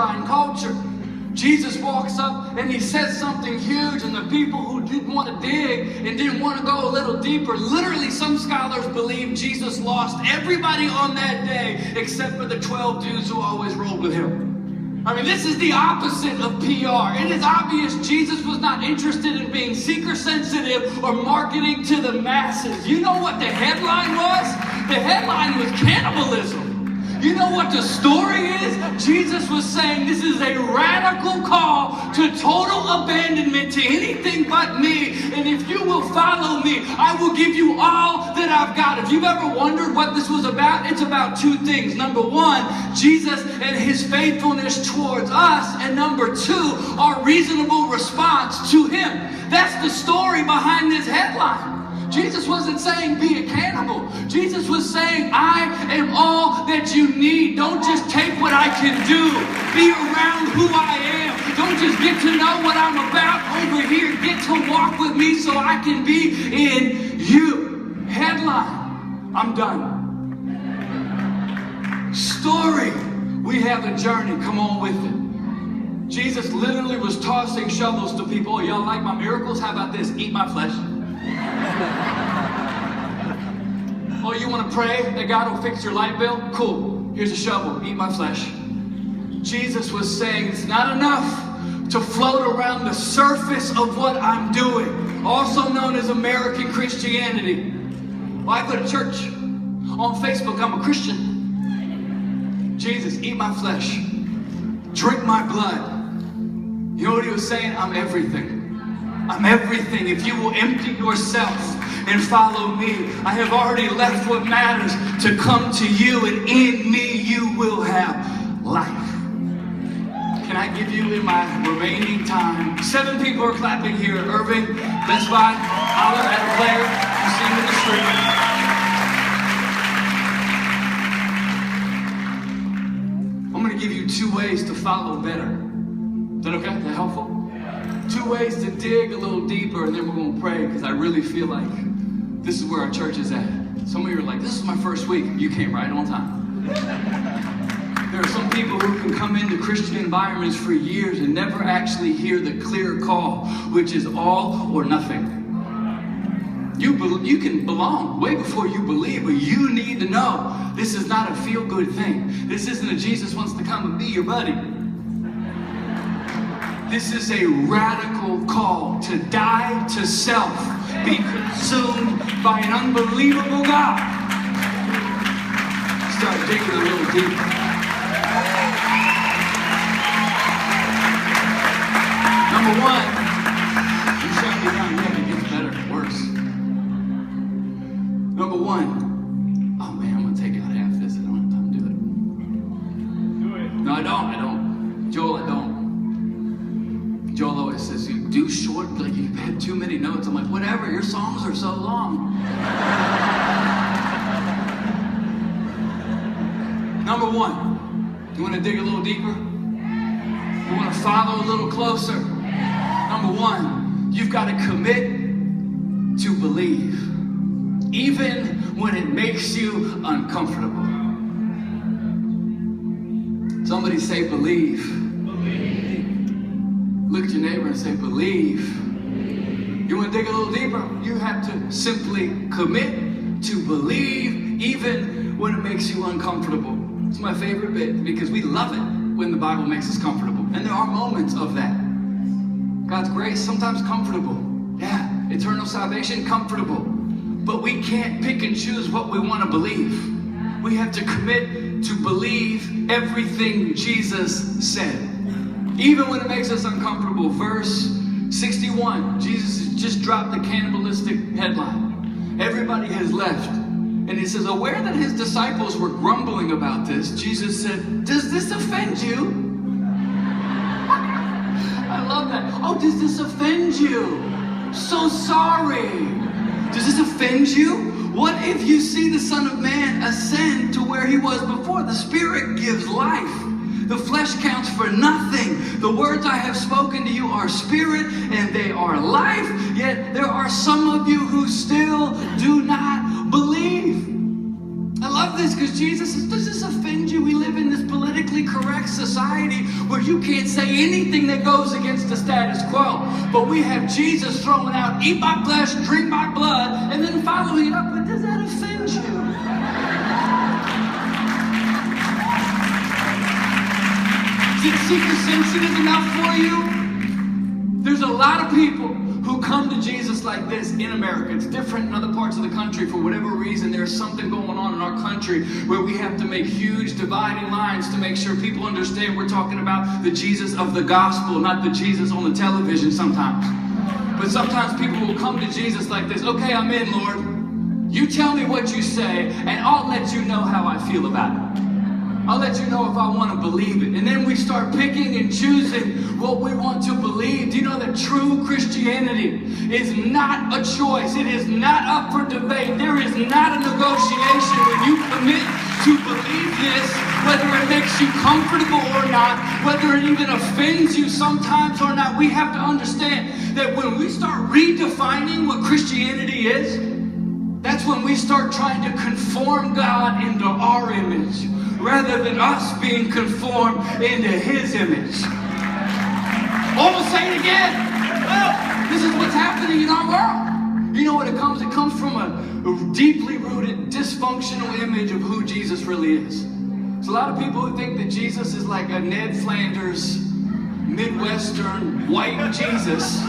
headline culture. Jesus walks up and he says something huge, and the people who didn't want to dig and didn't want to go a little deeper, literally some scholars believe Jesus lost everybody on that day except for the 12 dudes who always rolled with him. I mean, this is the opposite of PR. It is obvious Jesus was not interested in being seeker sensitive or marketing to the masses. You know what the headline was? The headline was cannibalism. You know what the story is? Jesus was saying this is a radical call to total abandonment to anything but me. And if you will follow me, I will give you all that I've got. If you've ever wondered what this was about, it's about two things. Number one, Jesus and his faithfulness towards us. And number two, our reasonable response to him. That's the story behind this headline. Jesus wasn't saying be a cannibal. Jesus was saying I am all that you need. Don't just take what I can do. Be around who I am. Don't just get to know what I'm about over here. Get to walk with me so I can be in you. Headline, I'm done. Story, we have a journey. Come on with it. Jesus literally was tossing shovels to people. Oh, y'all like my miracles? How about this? Eat my flesh. Oh, you want to pray that God will fix your light bill? Cool. Here's a shovel. Eat my flesh. Jesus was saying it's not enough to float around the surface of what I'm doing, also known as American Christianity. Well, I go to church. On Facebook, I'm a Christian. Jesus, eat my flesh. Drink my blood. You know what he was saying? I'm everything. I'm everything. If you will empty yourself and follow me, I have already left what matters to come to you, and in me you will have life. Can I give you in my remaining time? 7 people are clapping here. Irving, Best Buy, holler at a player. You see him in the street. I'm going to give you 2 ways to follow better. Is that okay? Is that helpful? 2 ways to dig a little deeper, and then we're going to pray, because I really feel like this is where our church is at. Some of you are like, this is my first week. You came right on time. There are some people who can come into Christian environments for years and never actually hear the clear call, which is all or nothing. You can belong way before you believe, but you need to know this is not a feel-good thing. This isn't a Jesus wants to come and be your buddy. This is a radical call to die to self, be consumed by an unbelievable God. Start digging a little deeper. Number 1, you shot me down, yeah, it gets better, worse. Number 1, oh man, I'm going to take out half this. I don't have time to do it. Do it. No, I don't. Joel, I don't. Joel always says, you do short, like you had too many notes. I'm like, whatever, your songs are so long. Number 1, you want to dig a little deeper? You want to follow a little closer? Number 1, you've got to commit to believe, even when it makes you uncomfortable. Somebody say believe. Look at your neighbor and say, believe. You want to dig a little deeper? You have to simply commit to believe, even when it makes you uncomfortable. It's my favorite bit, because we love it when the Bible makes us comfortable. And there are moments of that. God's grace, sometimes comfortable. Yeah, eternal salvation, comfortable. But we can't pick and choose what we want to believe. We have to commit to believe everything Jesus said. Even when it makes us uncomfortable. Verse 61, Jesus has just dropped the cannibalistic headline. Everybody has left. And he says, aware that his disciples were grumbling about this, Jesus said, does this offend you? I love that. Oh, does this offend you? So sorry. Does this offend you? What if you see the Son of Man ascend to where he was before? The Spirit gives life. The flesh counts for nothing. The words I have spoken to you are spirit and they are life. Yet there are some of you who still do not believe. I love love this because Jesus says, does this offend you? We live in this politically correct society where you can't say anything that goes against the status quo. But we have Jesus throwing out, eat my flesh, drink my blood, and then following it up, but does that offend you? Is it seeker sensitive enough for you? There's a lot of people who come to Jesus like this in America. It's different in other parts of the country. For whatever reason, there's something going on in our country where we have to make huge dividing lines to make sure people understand we're talking about the Jesus of the gospel, not the Jesus on the television sometimes. But sometimes people will come to Jesus like this. Okay, I'm in, Lord. You tell me what you say, and I'll let you know how I feel about it. I'll let you know if I want to believe it. And then we start picking and choosing what we want to believe. Do you know that true Christianity is not a choice? It is not up for debate. There is not a negotiation when you commit to believe this, whether it makes you comfortable or not, whether it even offends you sometimes or not. We have to understand that when we start redefining what Christianity is, that's when we start trying to conform God into our image, rather than us being conformed into His image. Almost say it again. Well, this is what's happening in our world. You know what it comes? It comes from a deeply rooted, dysfunctional image of who Jesus really is. There's a lot of people who think that Jesus is like a Ned Flanders, Midwestern, white Jesus,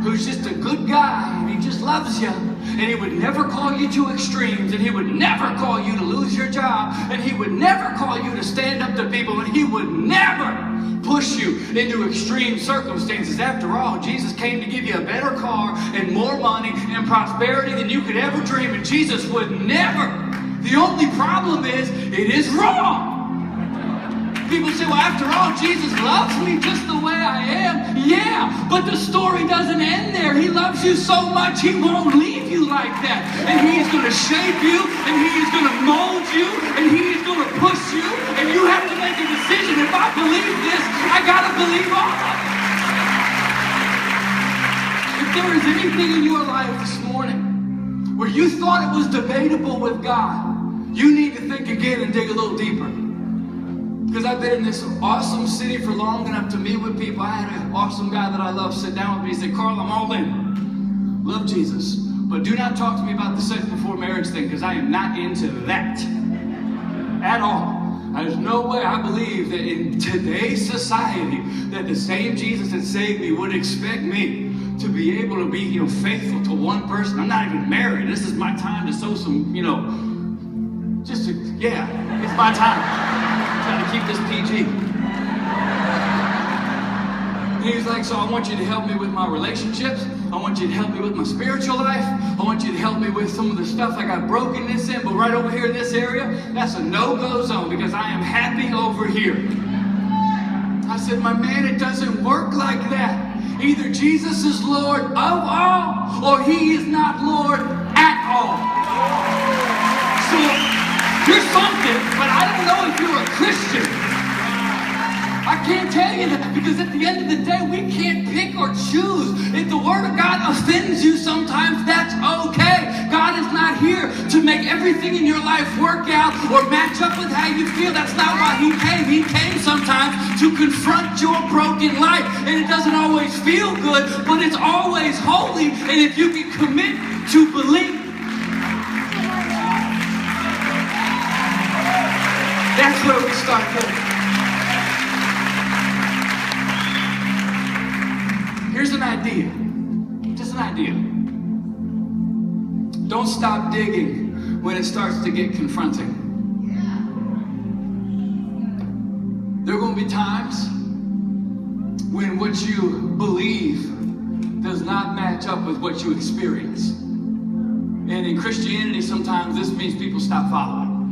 who's just a good guy, and he just loves you, and he would never call you to extremes, and he would never call you to lose your job, and he would never call you to stand up to people, and he would never push you into extreme circumstances. After all, Jesus came to give you a better car and more money and prosperity than you could ever dream, and Jesus would never. The only problem is, it is wrong. People say, well, after all, Jesus loves me just the way I am. Yeah, but the story doesn't end there. He loves you so much, He won't leave you like that. And He is going to shape you, and He is going to mold you, and He is going to push you, and you have to make a decision. If I believe this, I got to believe all of it. If there is anything in your life this morning where you thought it was debatable with God, you need to think again and dig a little deeper. Because I've been in this awesome city for long enough to meet with people. I had an awesome guy that I love sit down with me. He said, Carl, I'm all in. Love Jesus. But do not talk to me about the sex before marriage thing, because I am not into that at all. There's no way I believe that in today's society that the same Jesus that saved me would expect me to be able to be, faithful to one person. I'm not even married. This is my time to sow some, it's my time. Trying to keep this PG. And he was like, so I want you to help me with my relationships. I want you to help me with my spiritual life. I want you to help me with some of the stuff I got brokenness in. But right over here in this area, that's a no-go zone because I am happy over here. I said, my man, it doesn't work like that. Either Jesus is Lord of all, or He is not Lord at all. So, you're something, but I don't know if you're a Christian. I can't tell you that because at the end of the day, we can't pick or choose. If the Word of God offends you sometimes, that's okay. God is not here to make everything in your life work out or match up with how you feel. That's not why He came. He came sometimes to confront your broken life. And it doesn't always feel good, but it's always holy. And if you can commit to believe, that's where we start living. Here's an idea. Just an idea. Don't stop digging when it starts to get confronting. There are going to be times when what you believe does not match up with what you experience. And in Christianity, sometimes this means people stop following.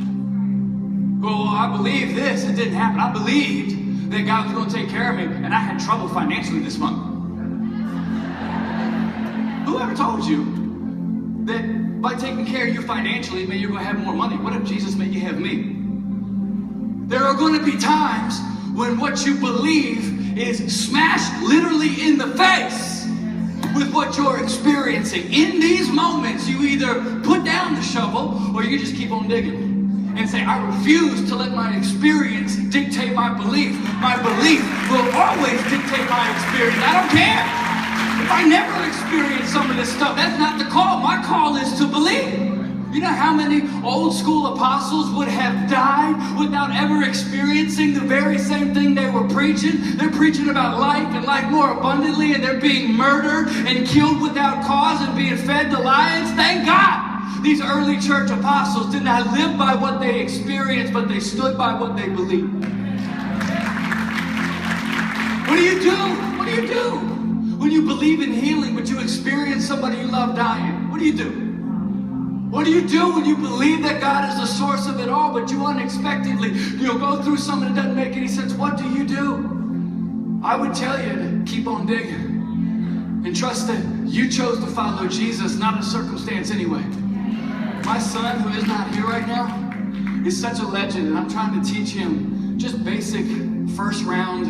Well, I believe this. It didn't happen. I believed that God was going to take care of me, and I had trouble financially this month. Whoever told you that by taking care of you financially, maybe you're going to have more money? What if Jesus made you have me? There are going to be times when what you believe is smashed literally in the face with what you're experiencing. In these moments, you either put down the shovel or you just keep on digging and say, I refuse to let my experience dictate my belief. My belief will always dictate my experience. I don't care. If I never experience some of this stuff, that's not the call. My call is to believe. You know how many old school apostles would have died without ever experiencing the very same thing they were preaching? They're preaching about life and life more abundantly, and they're being murdered and killed without cause and being fed to lions. Thank God these early church apostles did not live by what they experienced, but they stood by what they believed. What do you do? What do you do when you believe in healing, but you experience somebody you love dying? What do you do? What do you do when you believe that God is the source of it all, but you unexpectedly, go through something that doesn't make any sense? What do you do? I would tell you to keep on digging and trust that you chose to follow Jesus, not a circumstance anyway. My son, who is not here right now, is such a legend, and I'm trying to teach him just basic first round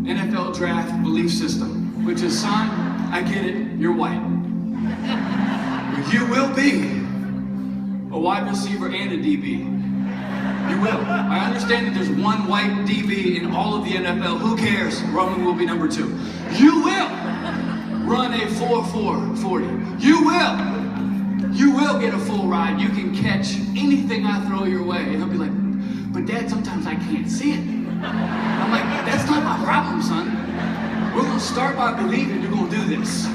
NFL draft belief system, which is, son, I get it, you're white. You will be a wide receiver and a DB. You will. I understand that there's one white DB in all of the NFL. Who cares? Roman will be number 2. You will run a 4.4 40. You will. You will get a full ride. You can catch anything I throw your way. And he'll be like, but Dad, sometimes I can't see it. I'm like, that's not my problem, son. We're going to start by believing you're going to do this.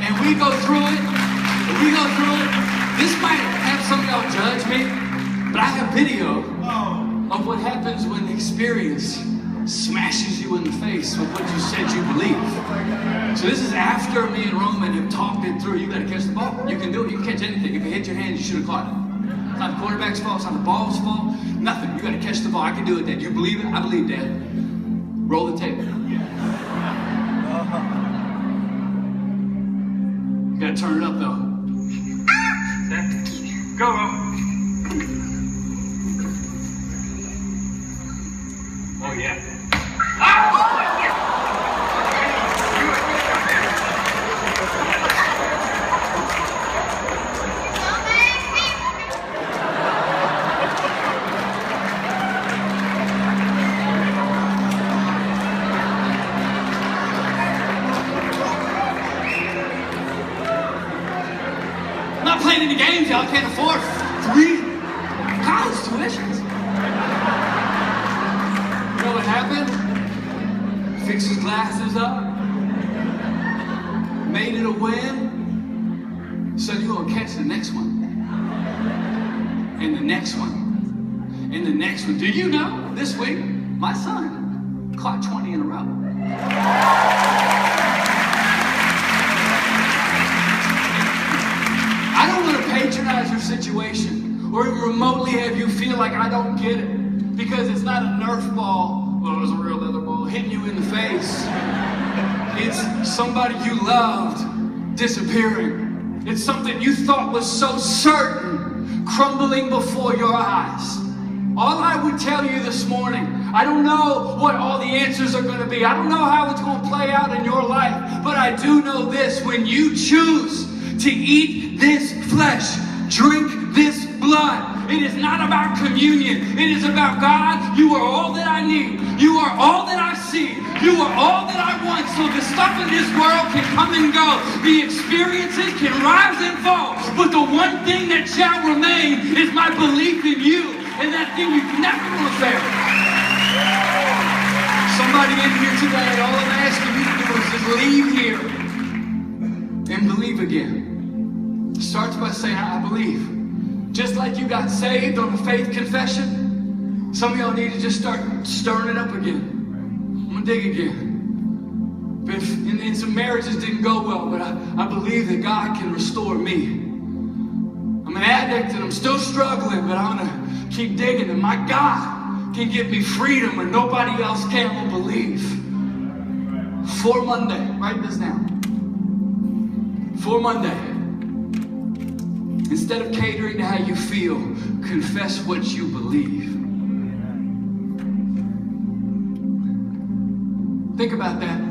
And we go through it. This might have some of y'all judge me, but I have video of what happens when experience smashes you in the face with what you said you believe. So this is after me and Roman have talked it through. You got to catch the ball. You can do it. You can catch anything. If it hit your hand, you should have caught it. It's not the quarterback's fault. It's not the ball's fault. Nothing. You got to catch the ball. I can do it, Dad. You believe it? I believe, Dad. Roll the tape. You got to turn it up, though. Go, Roman. Oh, yeah. I'm not playing any games, y'all. Can't afford 3 college tuitions. You know what happened? Fixed his glasses up. Made it a win. So you're going to catch the next one. And the next one. And the next one. Do you know, this week, my son caught 20 in a row. I don't want to patronize your situation or even remotely have you feel like I don't get it, because it's not a Nerf ball, well, it was a real leather ball, hitting you in the face. It's somebody you loved disappearing. It's something you thought was so certain crumbling before your eyes. All I would tell you this morning, I don't know what all the answers are going to be. I don't know how it's going to play out in your life, but I do know this: when you choose to eat this flesh, drink this blood, it is not about communion. It is about, God, you are all that I need. You are all that I see. You are all that I want. So the stuff in this world can come and go. The experiences can rise and fall. But the one thing that shall remain is my belief in you. And that thing you never will fail. Somebody in here today, all I'm asking you to do is just leave here and believe again. Starts by saying, I believe. Just like you got saved on a faith confession, some of y'all need to just start stirring it up again. I'm going to dig again. And some marriages didn't go well, but I believe that God can restore me. I'm an addict and I'm still struggling, but I'm going to keep digging, and my God can give me freedom when nobody else can will believe. For Monday, write this down. For Monday, instead of catering to how you feel, confess what you believe. Think about that.